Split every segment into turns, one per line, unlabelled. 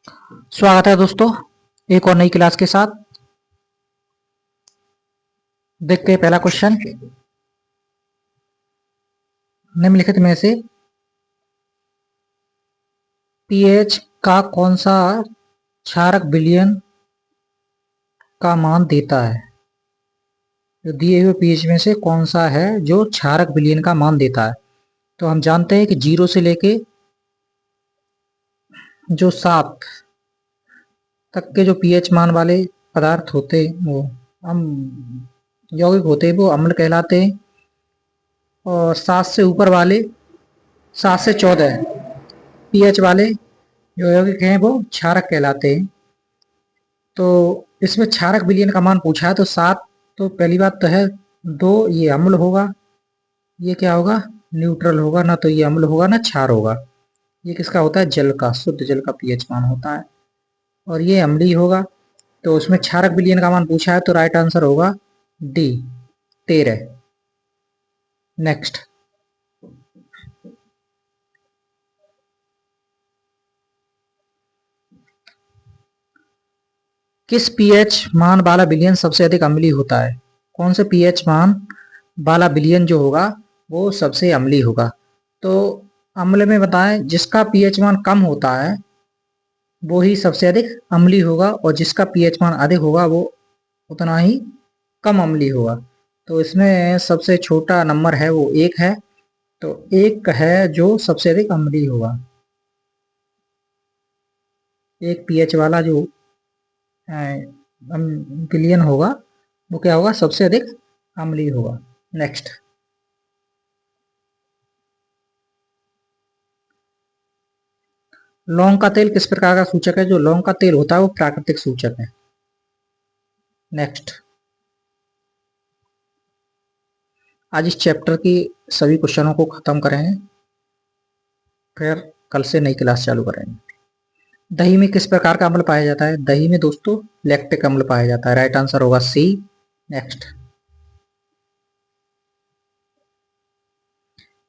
स्वागत है दोस्तों एक और नई क्लास के साथ। देखते हैं पहला क्वेश्चन। निम्नलिखित में से पीएच का कौन सा क्षारक विलयन का मान देता है। जो दिए हुए पीएच में से कौन सा है जो क्षारक विलयन का मान देता है। तो हम जानते हैं कि 0 से लेके जो 7 तक के जो पीएच मान वाले पदार्थ होते हैं वो हम यौगिक होते हैं वो अम्ल कहलाते हैं, और 7 से ऊपर वाले 7 से 14 पीएच वाले जो यौगिक हैं वो क्षारक कहलाते हैं। तो इसमें क्षारक विलयन का मान पूछा है तो 7 तो पहली बात तो है, 2 ये अम्ल होगा, ये क्या होगा न्यूट्रल होगा, ना तो ये अम्ल होगा ना क्षार होगा। ये किसका होता है जल का, शुद्ध जल का पीएच मान होता है, और ये अम्लीय होगा। तो उसमें क्षारक विलयन का मान पूछा है तो राइट आंसर होगा डी 13। नेक्स्ट, किस पीएच मान वाला विलयन सबसे अधिक अम्लीय होता है। कौन से पीएच मान वाला विलयन जो होगा वो सबसे अम्लीय होगा। तो अम्ल में बताएं जिसका पीएच मान कम होता है वो ही सबसे अधिक अम्लीय होगा, और जिसका पीएच मान अधिक होगा वो उतना ही कम अम्लीय होगा। तो इसमें सबसे छोटा नंबर है वो 1 है, तो 1 है जो सबसे अधिक अम्लीय होगा। 1 पीएच वाला जो विलयन होगा वो क्या होगा सबसे अधिक अम्लीय होगा। नेक्स्ट, लौंग का तेल किस प्रकार का सूचक है। जो लौंग का तेल होता है वो प्राकृतिक सूचक है। नेक्स्ट, आज इस चैप्टर की सभी क्वेश्चनों को खत्म करेंगे, फिर कल से नई क्लास चालू करेंगे। दही में किस प्रकार का अम्ल पाया जाता है। दही में दोस्तों लैक्टिक अम्ल पाया जाता है। राइट आंसर होगा सी। नेक्स्ट,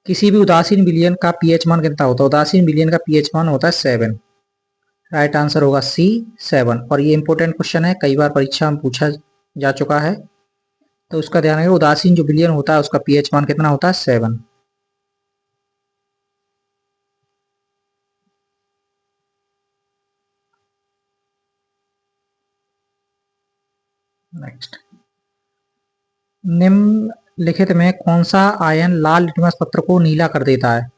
किसी भी उदासीन विलयन का पीएच मान कितना होता है। उदासीन विलयन का पीएच मान होता है 7। राइट आंसर होगा सी 7। और ये इंपॉर्टेंट क्वेश्चन है, कई बार परीक्षा में पूछा जा चुका है, तो उसका ध्यान रखिए। उदासीन जो विलयन होता है उसका पीएच मान कितना होता है 7। नेक्स्ट, निम्नलिखित में कौन सा आयन लाल लिटमस पत्र को नीला कर देता है।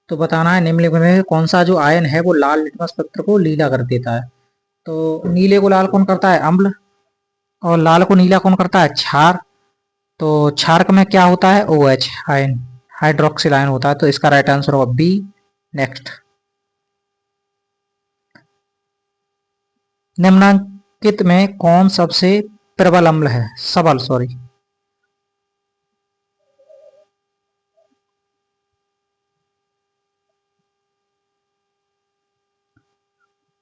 तो बताना है निम्नलिखित में कौन सा जो आयन है वो लाल लिटमस पत्र को नीला कर देता है। तो नीले को लाल कौन करता है अम्ल, और लाल को नीला कौन करता है क्षार। तो क्षारक में क्या होता है OH आयन, हाइड्रोक्सिल आयन होता है, तो इसका राइट आंसर होगा बी। नेक्स्ट, निम्नलिखित में कौन सबसे प्रबल अम्ल है, सबल सॉरी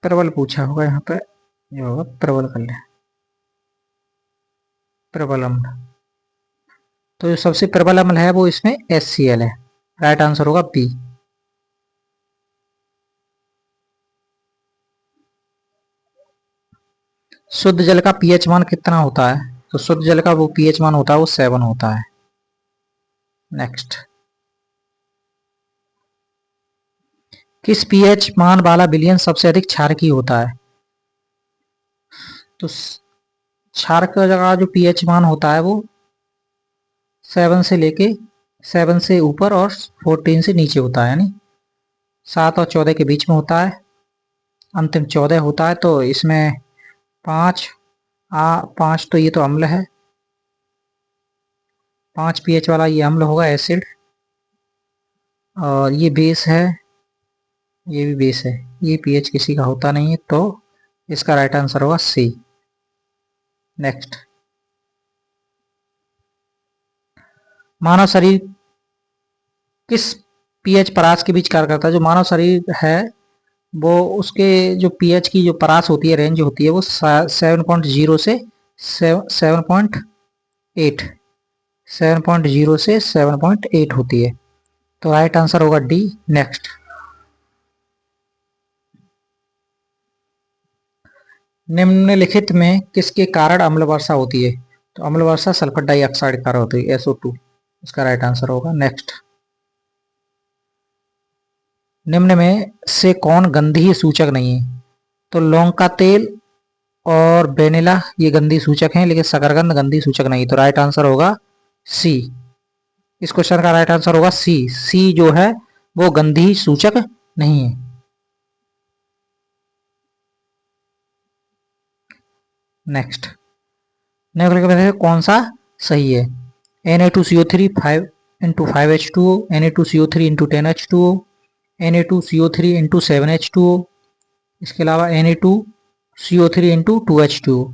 प्रबल पूछा होगा यहाँ पे, ये होगा प्रबल कर ले प्रबल अम्ल। तो जो सबसे प्रबल अम्ल है वो इसमें HCl है। राइट आंसर होगा बी। शुद्ध जल का पीएच मान कितना होता है। तो शुद्ध जल का वो पीएच मान होता है वो 7 होता है। नेक्स्ट, किस पीएच मान वाला विलयन सबसे अधिक क्षारकीय होता है। तो क्षारक का जो पीएच मान होता है वो 7 से लेके 7 से ऊपर और 14 से नीचे होता है, यानी 7 और 14 के बीच में होता है, अंतिम 14 होता है। तो इसमें 5 तो ये तो अम्ल है, 5 पीएच वाला ये अम्ल होगा एसिड, और ये बेस है, ये भी बेस है, ये पीएच किसी का होता नहीं है, तो इसका राइट आंसर होगा सी। नेक्स्ट, मानव शरीर किस पीएच परास के बीच कार्य करता है। जो मानव शरीर है वो उसके जो पीएच की जो परास होती है रेंज होती है वो 7.0 से 7.8 7.0 से 7.8 होती है। तो राइट आंसर होगा डी। नेक्स्ट, निम्नलिखित में किसके कारण अम्ल वर्षा होती है? तो अम्ल वर्षा सल्फर डाइऑक्साइड के कारण होती है, SO2 इसका राइट आंसर होगा। नेक्स्ट, निम्न में से कौन गंधीय सूचक नहीं है? तो लौंग का तेल और वेनिला ये गंधी सूचक हैं, लेकिन शकरकंद गंधी सूचक नहीं। तो राइट आंसर होगा सी। इस क्वेश्चन का राइट आंसर होगा सी। सी जो है वो गंधी सूचक नहीं है। नेक्स्ट, कौन सा सही है? Na2CO3 5 into 5H2O, Na2CO3 into 10H2O, Na2CO3 into 7H2O, इसके अलावा Na2CO3 इंटू 2H2O।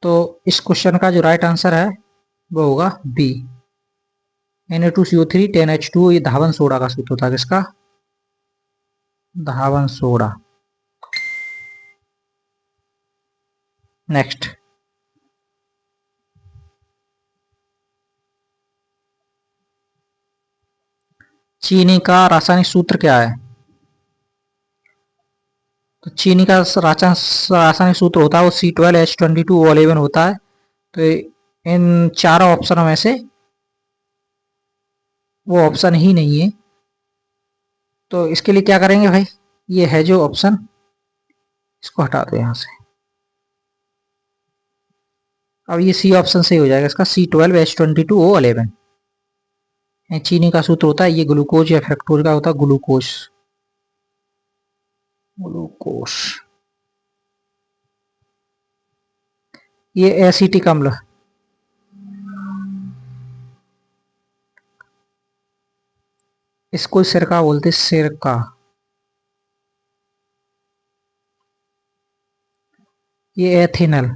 तो इस क्वेश्चन का जो राइट आंसर है वो होगा बी, Na2CO3 10H2O। ये धावन सोडा का सूत्र होता है, किसका? धावन सोडा। नेक्स्ट, चीनी का रासायनिक सूत्र क्या है? तो चीनी का रासायनिक सूत्र होता है वो C12H22O11 होता है। तो इन चारों ऑप्शनों में से वो ऑप्शन ही नहीं है। तो इसके लिए क्या करेंगे भाई, ये है जो ऑप्शन, इसको हटा दो यहां से। अब ये सी ऑप्शन सही हो जाएगा इसका, C12H22O11। चीनी का सूत्र होता है ये ग्लूकोज या फ्रक्टोज का होता है ग्लूकोज। ग्लूकोज, ये एसिटिक अम्ल, इसको सिरका बोलते, सिरका। ये एथिनल,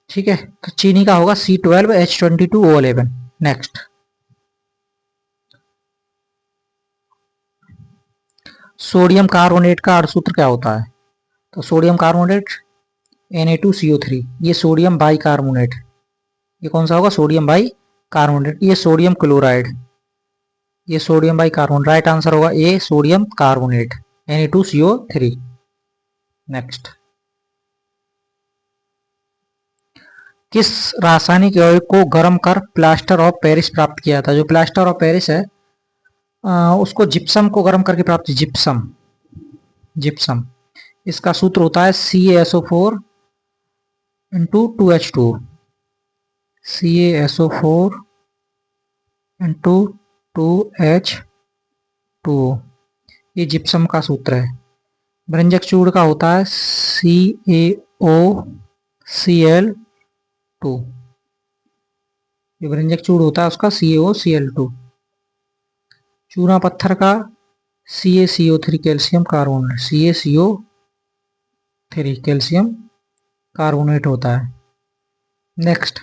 ठीक है। तो चीनी का होगा C12H22O11। नेक्स्ट, सोडियम कार्बोनेट का अर्धसूत्र क्या होता है? तो सोडियम कार्बोनेट Na2CO3, ये सोडियम बाई कार्बोनेट, ये कौन सा होगा? Sodium by carbonate. ये सोडियम क्लोराइड, ये sodium by carbonate. Right answer होगा ए, सोडियम कार्बोनेट, Na2CO3। नेक्स्ट, किस रासायनिक यौगिक को गर्म कर प्लास्टर ऑफ पेरिस प्राप्त किया था? जो प्लास्टर ऑफ पेरिस है उसको जिप्सम को गर्म करके प्राप्त, जिप्सम, जिप्सम। इसका सूत्र होता है CaSO4 into 2H2, CaSO4 into 2H2। ये जिप्सम का सूत्र है। भृंजक चूड़ का होता है CaOCl2। ये भृंजक चूड़ होता है उसका CaOCl2। चूना पत्थर का CaCO3 calcium carbonate, CaCO3 calcium carbonate होता है। नेक्स्ट,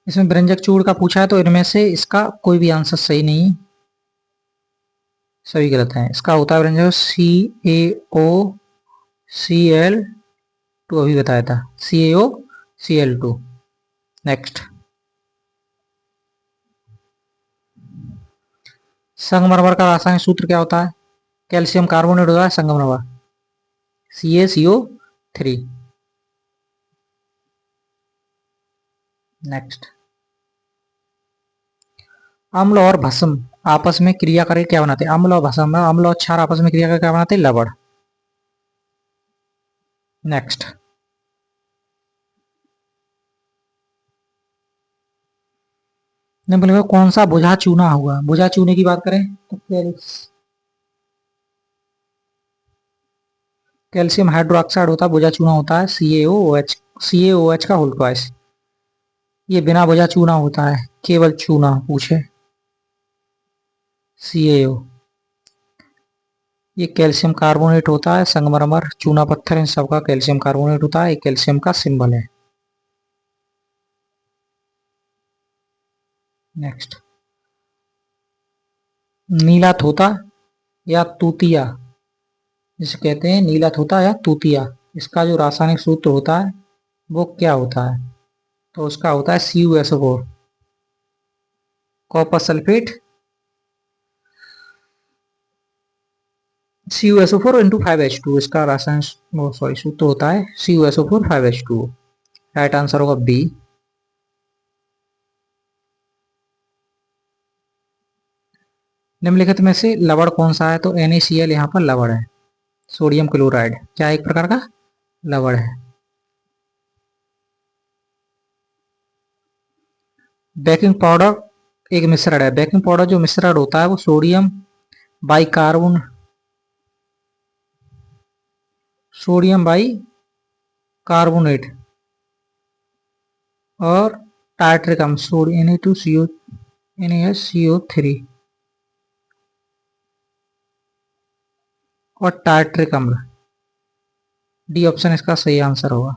इसमें व्यंजक चूड़ का पूछा है तो इनमें से इसका कोई भी आंसर सही नहीं, सभी गलत है। इसका होता है व्यंजक CaOCl2, अभी बताया था CaOCl2। नेक्स्ट, संगमरमर का रासायनिक सूत्र क्या होता है? कैल्शियम कार्बोनेट होता है संगमरमर, CaCO3। नेक्स्ट, अम्ल और भस्म आपस में क्रिया करके क्या बनाते हैं? अम्ल और भस्म, अम्ल और क्षार आपस में क्रिया करके क्या बनाते हैं? लवण। नेक्स्ट, बोलेगा कौन सा बुझा चूना हुआ? बुझा चूने की बात करें तो कैल्शियम हाइड्रोक्साइड होता है, बुझा चूना होता है CaOH, CaOH का होल ट्वाइस। ये बिना बुझा चूना होता है, केवल चूना पूछे CaO। ये कैल्शियम कार्बोनेट होता है, संगमरमर, चूना पत्थर, इन सबका कैल्शियम कार्बोनेट होता है। ये कैल्शियम का सिंबल है। नेक्स्ट, नीला तोता या तूतिया, जिसे कहते हैं नीला तोता या तूतिया, इसका जो रासायनिक सूत्र होता है वो क्या होता है? तो उसका होता है CuSO4, copper sulphate CuSO4 into 5H2, इसका रासायनिक सॉरी सूत्र होता है CuSO4 5H2। राइट आंसर होगा बी। निम्नलिखित में से लवण कौन सा है? तो NaCl यहाँ पर लवण है। सोडियम क्लोराइड क्या एक प्रकार का लवण है। बेकिंग पाउडर एक मिश्रण है। बेकिंग पाउडर जो मिश्रण होता है वो सोडियम बाइकार्बोन सोडियम बाई कार्बोनेट और टार्ट्रिक अम्ल सोडियम Na2CO NaSCO3 और टार्ट्रिक अम्ल, डी ऑप्शन इसका सही आंसर होगा।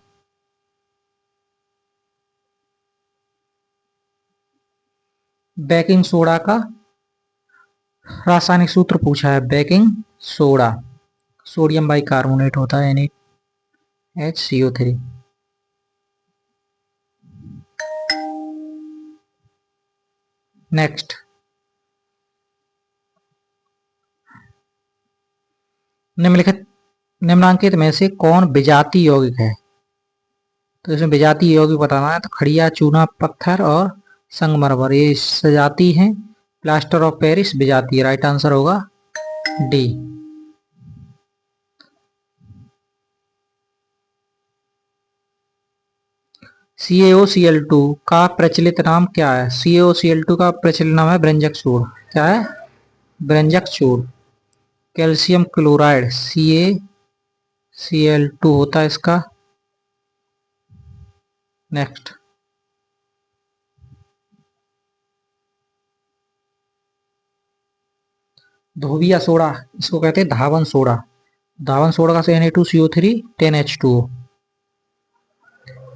बेकिंग सोडा का रासायनिक सूत्र पूछा है। बेकिंग सोडा सोडियम बाइकार्बोनेट होता है NaHCO3। नेक्स्ट, निम्नलिखित निम्नांकित में से कौन विजातीय यौगिक है? तो इसमें विजातीय यौगिक बताना है। तो खड़िया, चूना पत्थर और संगमरमर ये सजाती हैं। प्लास्टर ऑफ पेरिस विजातीय। राइट आंसर होगा डी। CaOCl2 का प्रचलित नाम क्या है? CaOCl2 का प्रचलित नाम है ब्रंजक चूर्ण। क्या है? ब्रंजक चूर्ण। कैल्शियम क्लोराइड CaCl2 होता है इसका। नेक्स्ट, धोबिया सोडा इसको कहते हैं धावन सोडा। धावन सोडा का से Na2CO3 10H2O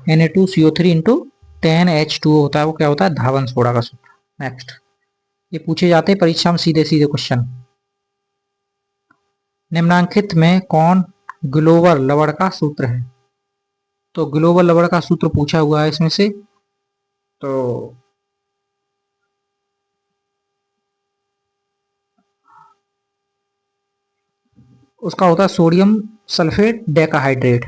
Na2CO3 into 10H2O होता है। वो क्या होता है? धावन सोडा का सूत्र। नेक्स्ट, ये पूछे जाते हैं परीक्षा में सीधे सीधे क्वेश्चन। निम्नांकित में कौन ग्लोबल लवण का सूत्र है? तो ग्लोबल लवण का सूत्र पूछा हुआ है इसमें से। तो उसका होता है sodium sulphate decahydrate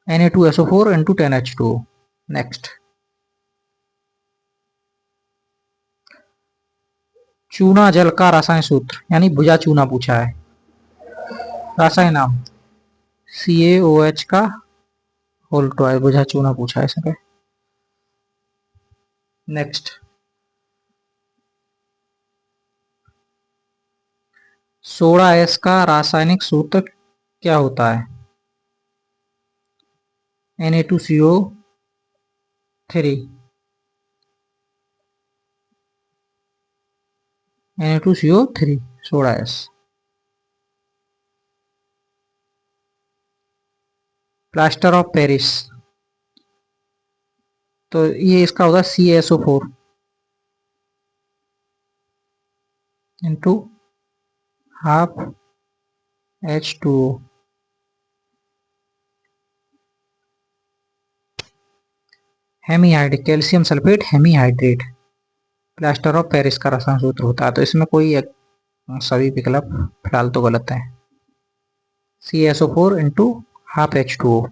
Na2SO4 into 10H2O। Next, चूना जल का रासायनिक सूत्र यानी भुजा चूना पूछा है। रासायनिक नाम CaOH का होल ट्वाइस भुजा चूना पूछा है इसमें। नेक्स्ट, सोडा एस का रासायनिक सूत्र क्या होता है? Na2CO3 Na2CO3 soda ash. Plaster of Paris तो ये इसका होगा CaSO4 इंटू हाफ H2O। हेमीहाइड calcium sulphate hemihydrate plaster of Paris का रासायनिक सूत्र होता है। तो इसमें कोई एक सभी विकल्प फिलहाल तो गलत है। CaSO4 into half H2O।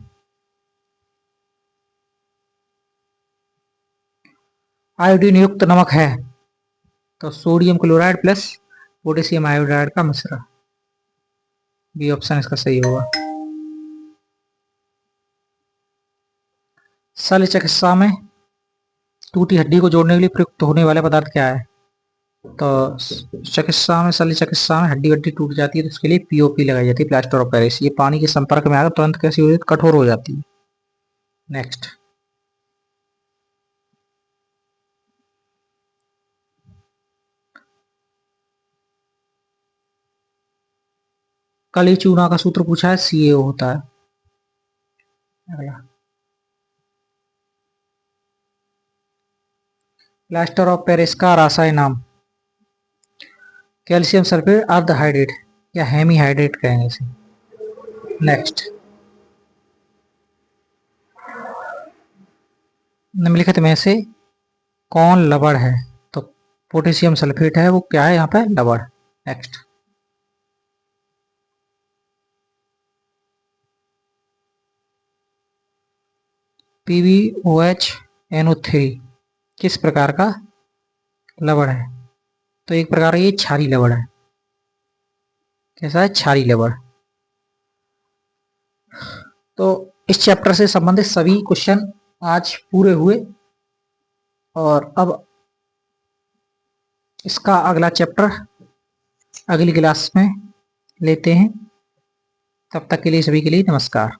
Iodine युक्त नमक है तो sodium chloride plus potassium iodide का मिश्रण, बी ऑप्शन इसका सही होगा। शल्य चिकित्सा में टूटी हड्डी को जोड़ने के लिए प्रयुक्त होने वाला पदार्थ क्या है? तो चिकित्सा में शल्य चिकित्सा में हड्डी वड्डी टूट जाती है तो उसके लिए POP लगाई जाती है, प्लास्टर ऑफ पेरिस। ये पानी के संपर्क में आकर तुरंत कैसी हो जाती है? कठोर हो जाती है। नेक्स्ट, कली चूना का सूत्र पूछा है CaO होता है। अगला, प्लास्टर ऑफ पेरिस का रासायनिक नाम कैल्शियम सल्फेट अर्धहाइड्रेट या हेमीहाइड्रेट कहेंगे इसे। नेक्स्ट, निम्नलिखित में से कौन लवण है? तो पोटेशियम सल्फेट है, वो क्या है यहाँ पे? लवण। नेक्स्ट, PbOH किस प्रकार का लवण है? तो एक प्रकार का ये क्षारीय लवण है। कैसा है? क्षारीय लवण। तो इस चैप्टर से संबंधित सभी क्वेश्चन आज पूरे हुए और अब इसका अगला चैप्टर अगली क्लास में लेते हैं। तब तक के लिए सभी के लिए नमस्कार।